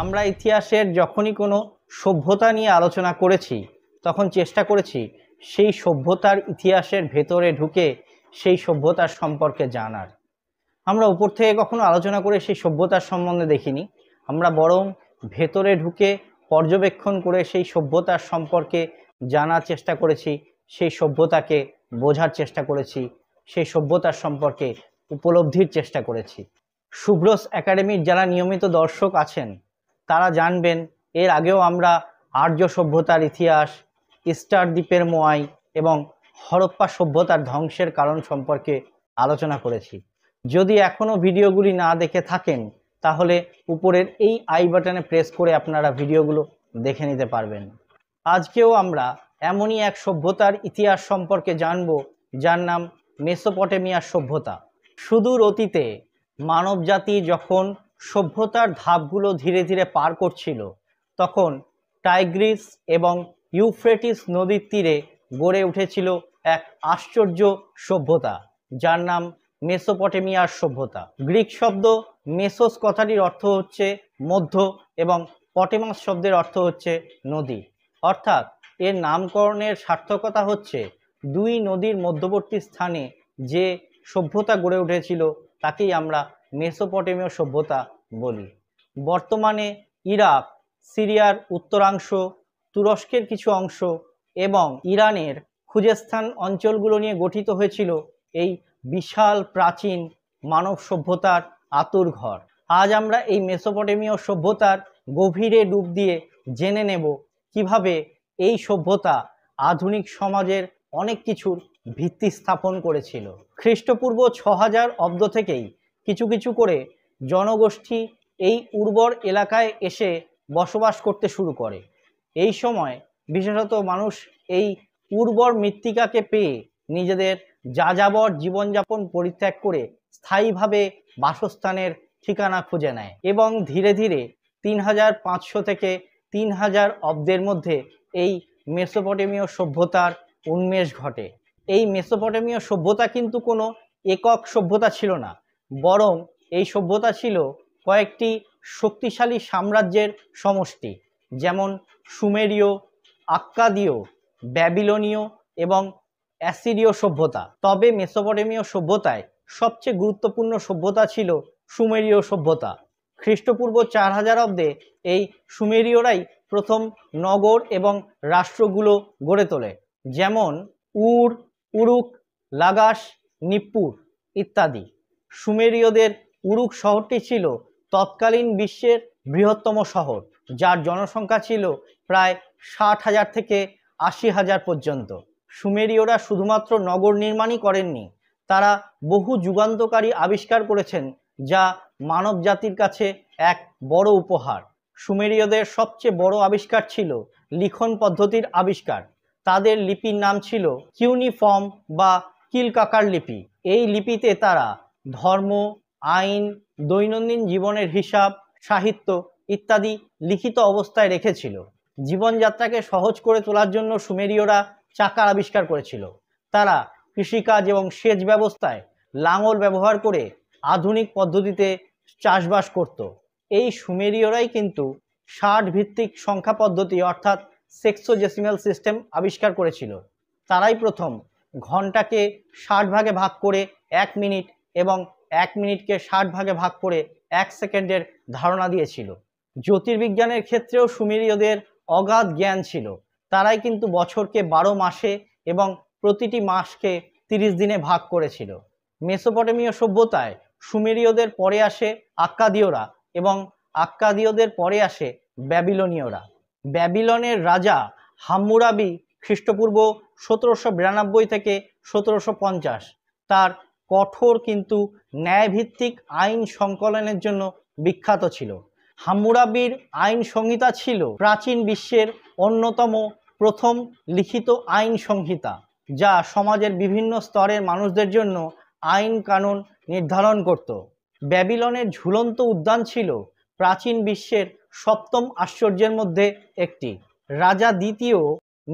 আমরা ইতিহাসের যখনই কোনো সভ্যতা নিয়ে আলোচনা করেছি তখন চেষ্টা করেছি সেই সভ্যতার ইতিহাসের ভেতরে ঢুকে সেই সভ্যতার সম্পর্কে জানার। আমরা উপর থেকে কখনো আলোচনা করে সেই সভ্যতার সম্বন্ধে দেখিনি, আমরা বরং ভেতরে ঢুকে পর্যবেক্ষণ করে সেই সভ্যতার সম্পর্কে জানার চেষ্টা করেছি, সেই সভ্যতাকে বোঝার চেষ্টা করেছি, সেই সভ্যতার সম্পর্কে উপলব্ধির চেষ্টা করেছি। শুভ্রস একাডেমির যারা নিয়মিত দর্শক আছেন তারা জানবেন এর আগেও আমরা আর্য সভ্যতার ইতিহাস, ইস্টার দ্বীপের মোয়াই এবং হরপ্পা সভ্যতার ধ্বংসের কারণ সম্পর্কে আলোচনা করেছি। যদি এখনও ভিডিওগুলি না দেখে থাকেন তাহলে উপরের এই আই বাটনে প্রেস করে আপনারা ভিডিওগুলো দেখে নিতে পারবেন। আজকেও আমরা এমনই এক সভ্যতার ইতিহাস সম্পর্কে জানব যার নাম মেসোপটেমিয়ার সভ্যতা। সুদূর অতীতে মানবজাতি যখন সভ্যতার ধাপগুলো ধীরে ধীরে পার করছিল তখন টাইগ্রিস এবং ইউফ্রেটিস নদীর তীরে গড়ে উঠেছিল এক আশ্চর্য সভ্যতা যার নাম মেসোপটেমিয়ার সভ্যতা। গ্রিক শব্দ মেসোস কথাটির অর্থ হচ্ছে মধ্য এবং পটেমাস শব্দের অর্থ হচ্ছে নদী, অর্থাৎ এর নামকরণের সার্থকতা হচ্ছে দুই নদীর মধ্যবর্তী স্থানে যে সভ্যতা গড়ে উঠেছিল তাকেই আমরা মেসোপটেমীয় সভ্যতা বলি। বর্তমানে ইরাক, সিরিয়ার উত্তরাংশ, তুরস্কের কিছু অংশ এবং ইরানের খুজেস্তান অঞ্চলগুলো নিয়ে গঠিত হয়েছিল এই বিশাল প্রাচীন মানব সভ্যতার আঁতুড়ঘর। আজ আমরা এই মেসোপটেমীয় সভ্যতার গভীরে ডুব দিয়ে জেনে নেব কিভাবে এই সভ্যতা আধুনিক সমাজের অনেক কিছুর ভিত্তি স্থাপন করেছিল। খ্রিস্টপূর্ব 6000 অব্দ থেকেই কিছু কিছু করে জনগোষ্ঠী এই উর্বর এলাকায় এসে বসবাস করতে শুরু করে। এই সময় বিশেষত মানুষ এই উর্বর মৃত্তিকাকে পেয়ে নিজেদের যাযাবর জীবনযাপন পরিত্যাগ করে স্থায়ীভাবে বাসস্থানের ঠিকানা খুঁজে নেয় এবং ধীরে ধীরে 3500 থেকে 3000 অব্দের মধ্যে এই মেসোপটেমীয় সভ্যতার উন্মেষ ঘটে। এই মেসোপটেমীয় সভ্যতা কিন্তু কোনো একক সভ্যতা ছিল না, বরং এই সভ্যতা ছিল কয়েকটি শক্তিশালী সাম্রাজ্যের সমষ্টি, যেমন সুমেরীয়, আক্কাদীয়, ব্যাবিলনীয় এবং অ্যাসিরীয় সভ্যতা। তবে মেসোপটেমীয় সভ্যতায় সবচেয়ে গুরুত্বপূর্ণ সভ্যতা ছিল সুমেরীয় সভ্যতা। খ্রিস্টপূর্ব 4000 অব্দে এই সুমেরীয়রাই প্রথম নগর এবং রাষ্ট্রগুলো গড়ে তোলে, যেমন উর, উরুক, লাগাস, নিপ্পুর ইত্যাদি। সুমেরীয়দের উরুক শহরটি ছিল তৎকালীন বিশ্বের বৃহত্তম শহর, যার জনসংখ্যা ছিল প্রায় 60,000 থেকে 80,000 পর্যন্ত। সুমেরীয়রা শুধুমাত্র নগর নির্মাণই করেননি, তারা বহু যুগান্তকারী আবিষ্কার করেছেন যা মানব জাতির কাছে এক বড় উপহার। সুমেরীয়দের সবচেয়ে বড় আবিষ্কার ছিল লিখন পদ্ধতির আবিষ্কার। তাদের লিপির নাম ছিল কিউনিফর্ম বা কিলকাকার লিপি। এই লিপিতে তারা ধর্ম, আইন, দৈনন্দিন জীবনের হিসাব, সাহিত্য ইত্যাদি লিখিত অবস্থায় রেখেছিল। জীবনযাত্রাকে সহজ করে তোলার জন্য সুমেরীয়রা চাকার আবিষ্কার করেছিল। তারা কৃষিকাজ এবং সেচ ব্যবস্থায় লাঙল ব্যবহার করে আধুনিক পদ্ধতিতে চাষবাস করত। এই সুমেরীয়রাই কিন্তু 60 ভিত্তিক সংখ্যা পদ্ধতি অর্থাৎ সেক্সোডেসিমাল সিস্টেম আবিষ্কার করেছিল। তারাই প্রথম ঘন্টাকে 60 ভাগে ভাগ করে 1 মিনিট এবং 1 মিনিটকে 60 ভাগে ভাগ করে 1 সেকেন্ডের ধারণা দিয়েছিল। জ্যোতির্বিজ্ঞানের ক্ষেত্রেও সুমেরীয়দের অগাধ জ্ঞান ছিল। তারাই কিন্তু বছরকে 12 মাসে এবং প্রতিটি মাসকে 30 দিনে ভাগ করেছিল। মেসোপটেমীয় সভ্যতায় সুমেরীয়দের পরে আসে আক্কাদীয়রা এবং আক্কাদীয়দের পরে আসে ব্যাবিলনীয়রা। ব্যাবিলনের রাজা হাম্মুরাবি খ্রিস্টপূর্ব 1792 থেকে 1750 তার কঠোর কিন্তু ন্যায়ভিত্তিক আইন সংকলনের জন্য বিখ্যাত ছিল। হাম্মুরাবির আইন সংহিতা ছিল প্রাচীন বিশ্বের অন্যতম প্রথম লিখিত আইন সংহিতা, যা সমাজের বিভিন্ন স্তরের মানুষদের জন্য আইন কানুন নির্ধারণ করত। ব্যাবিলনের ঝুলন্ত উদ্যান ছিল প্রাচীন বিশ্বের সপ্তম আশ্চর্যের মধ্যে একটি। রাজা দ্বিতীয়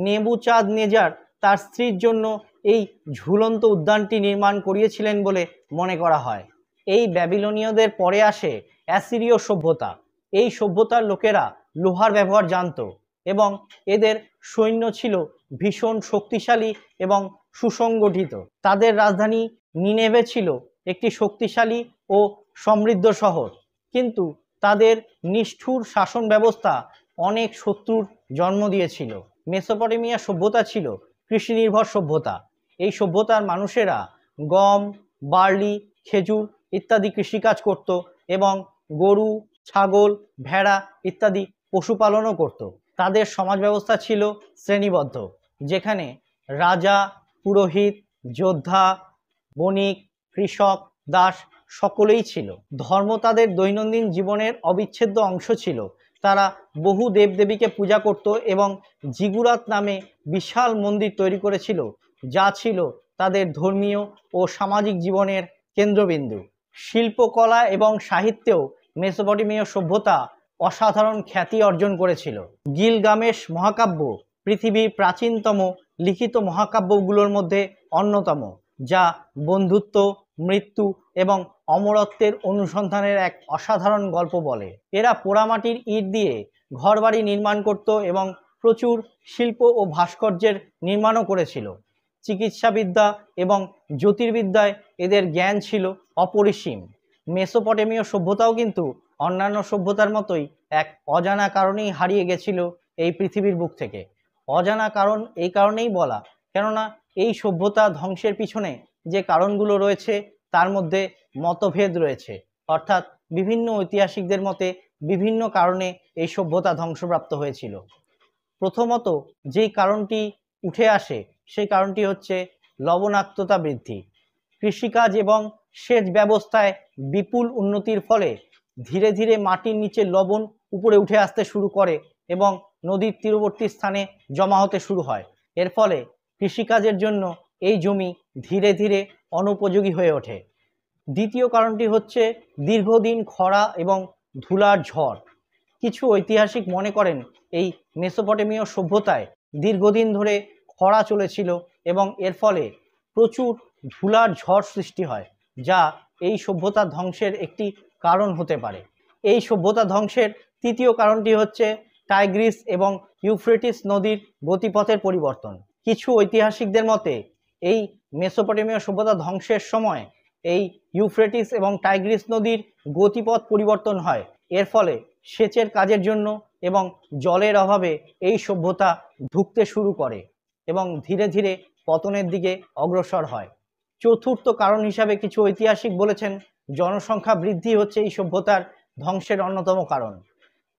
নেবুচাঁদনেজার তার স্ত্রীর জন্য এই ঝুলন্ত উদ্যানটি নির্মাণ করিয়েছিলেন বলে মনে করা হয়। এই ব্যাবিলনীয়দের পরে আসে অ্যাসিরীয় সভ্যতা। এই সভ্যতার লোকেরা লোহার ব্যবহার জানত এবং এদের সৈন্য ছিল ভীষণ শক্তিশালী এবং সুসংগঠিত। তাদের রাজধানী নিনেভে ছিল একটি শক্তিশালী ও সমৃদ্ধ শহর, কিন্তু তাদের নিষ্ঠুর শাসন ব্যবস্থা অনেক শত্রুর জন্ম দিয়েছিল। মেসোপটেমিয়া সভ্যতা ছিল কৃষি নির্ভর সভ্যতা। এই সভ্যতার মানুষেরা গম, বার্লি, খেজুর ইত্যাদি কৃষিকাজ করত এবং গরু, ছাগল, ভেড়া ইত্যাদি পশুপালনও করত। তাদের সমাজ ব্যবস্থা ছিল শ্রেণীবদ্ধ, যেখানে রাজা, পুরোহিত, যোদ্ধা, বণিক, কৃষক, দাস সকলেই ছিল। ধর্ম তাদের দৈনন্দিন জীবনের অবিচ্ছেদ্য অংশ ছিল। তারা বহু দেবদেবীকে পূজা করত এবং জিগুরাত নামে বিশাল মন্দির তৈরি করেছিল, যা ছিল তাদের ধর্মীয় ও সামাজিক জীবনের কেন্দ্রবিন্দু। শিল্পকলা এবং সাহিত্যেও মেসোপটেমীয় সভ্যতা অসাধারণ খ্যাতি অর্জন করেছিল। গিলগামেশ মহাকাব্য পৃথিবীর প্রাচীনতম লিখিত মহাকাব্যগুলোর মধ্যে অন্যতম, যা বন্ধুত্ব, মৃত্যু এবং অমরত্বের অনুসন্ধানের এক অসাধারণ গল্প বলে। এরা পোড়ামাটির ইট দিয়ে ঘরবাড়ি নির্মাণ করত এবং প্রচুর শিল্প ও ভাস্কর্যের নির্মাণও করেছিল। চিকিৎসাবিদ্যা এবং জ্যোতির্বিদ্যায় এদের জ্ঞান ছিল অপরিসীম। মেসোপটেমীয় সভ্যতাও কিন্তু অন্যান্য সভ্যতার মতোই এক অজানা কারণেই হারিয়ে গেছিল এই পৃথিবীর বুক থেকে। অজানা কারণ এই কারণেই বলা, কেননা এই সভ্যতা ধ্বংসের পিছনে যে কারণগুলো রয়েছে তার মধ্যে মতভেদ রয়েছে, অর্থাৎ বিভিন্ন ঐতিহাসিকদের মতে বিভিন্ন কারণে এই সভ্যতা ধ্বংসপ্রাপ্ত হয়েছিল। প্রথমত যেই কারণটি উঠে আসে সেই কারণটি হচ্ছে লবণাক্ততা বৃদ্ধি। কৃষিকাজ এবং সেচ ব্যবস্থায় বিপুল উন্নতির ফলে ধীরে ধীরে মাটির নিচে লবণ উপরে উঠে আসতে শুরু করে এবং নদীর তীরবর্তী স্থানে জমা হতে শুরু হয়। এর ফলে কৃষিকাজের জন্য এই জমি ধীরে ধীরে অনুপযোগী হয়ে ওঠে। দ্বিতীয় কারণটি হচ্ছে দীর্ঘদিন খরা এবং ধুলার ঝড়। কিছু ঐতিহাসিক মনে করেন এই মেসোপটেমীয় সভ্যতায় দীর্ঘদিন ধরে খরা চলেছিল এবং এর ফলে প্রচুর ধুলার ঝড় সৃষ্টি হয়, যা এই সভ্যতা ধ্বংসের একটি কারণ হতে পারে। এই সভ্যতা ধ্বংসের তৃতীয় কারণটি হচ্ছে টাইগ্রিস এবং ইউফ্রেটিস নদীর গতিপথের পরিবর্তন। কিছু ঐতিহাসিকদের মতে এই মেসোপটেমীয় সভ্যতা ধ্বংসের সময় এই ইউফ্রেটিস এবং টাইগ্রিস নদীর গতিপথ পরিবর্তন হয়। এর ফলে সেচের কাজের জন্য এবং জলের অভাবে এই সভ্যতা ধুঁকতে শুরু করে এবং ধীরে ধীরে পতনের দিকে অগ্রসর হয়। চতুর্থ কারণ হিসাবে কিছু ঐতিহাসিক বলেছেন জনসংখ্যা বৃদ্ধি হচ্ছে এই সভ্যতার ধ্বংসের অন্যতম কারণ।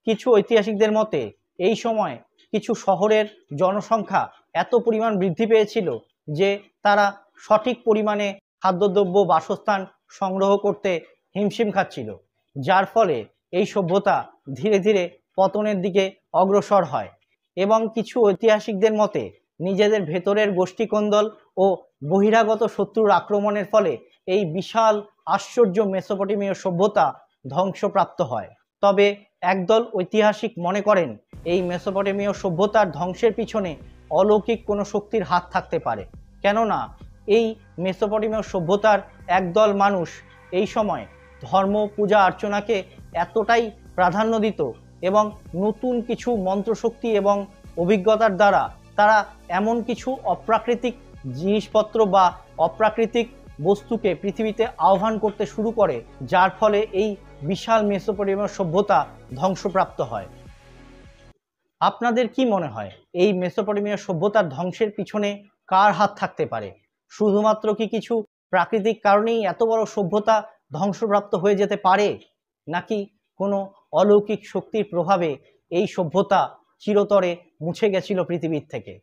কিছু ঐতিহাসিকদের মতে এই সময় কিছু শহরের জনসংখ্যা এত পরিমাণ বৃদ্ধি পেয়েছিল যে তারা সঠিক পরিমাণে খাদ্যদ্রব্য, বাসস্থান সংগ্রহ করতে হিমশিম খাচ্ছিল, যার ফলে এই সভ্যতা ধীরে ধীরে পতনের দিকে অগ্রসর হয়। এবং কিছু ঐতিহাসিকদের মতে নিজেদের ভেতরের গোষ্ঠীকন্দল ও বহিরাগত শত্রুর আক্রমণের ফলে এই বিশাল আশ্চর্য মেসোপটেমীয় সভ্যতা ধ্বংসপ্রাপ্ত হয়। তবে একদল ঐতিহাসিক মনে করেন এই মেসোপটেমীয় সভ্যতার ধ্বংসের পিছনে অলৌকিক কোনো শক্তির হাত থাকতে পারে, কেননা এই মেসোপটেমীয় সভ্যতার একদল মানুষ এই সময় ধর্ম, পূজা অর্চনাকে এতটাই প্রাধান্য দিত এবং নতুন কিছু মন্ত্রশক্তি এবং অভিজ্ঞতার দ্বারা তারা এমন কিছু অপ্রাকৃতিক জিনিসপত্র বা অপ্রাকৃতিক বস্তুকে পৃথিবীতে আহ্বান করতে শুরু করে, যার ফলে এই বিশাল মেসোপটেমীয় সভ্যতা ধ্বংসপ্রাপ্ত হয়। আপনাদের কি মনে হয় এই মেসোপটেমীয় সভ্যতার ধ্বংসের পিছনে কার হাত থাকতে পারে? শুধুমাত্র কি কিছু প্রাকৃতিক কারণেই এত বড় সভ্যতা ধ্বংসপ্রাপ্ত হয়ে যেতে পারে, নাকি কোনো অলৌকিক শক্তির প্রভাবে এই সভ্যতা চিরতরে মুছে গেছিল পৃথিবীর থেকে?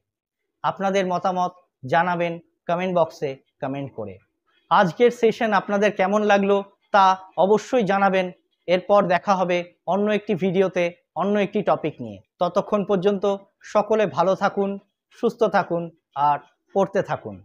আপনাদের মতামত জানাবেন কমেন্ট বক্সে কমেন্ট করে। আজকের সেশন আপনাদের কেমন লাগলো তা অবশ্যই জানাবেন। এরপর দেখা হবে অন্য একটি ভিডিওতে অন্য একটি টপিক নিয়ে। ততক্ষণ পর্যন্ত সকলে ভালো থাকুন, সুস্থ থাকুন আর পড়তে থাকুন।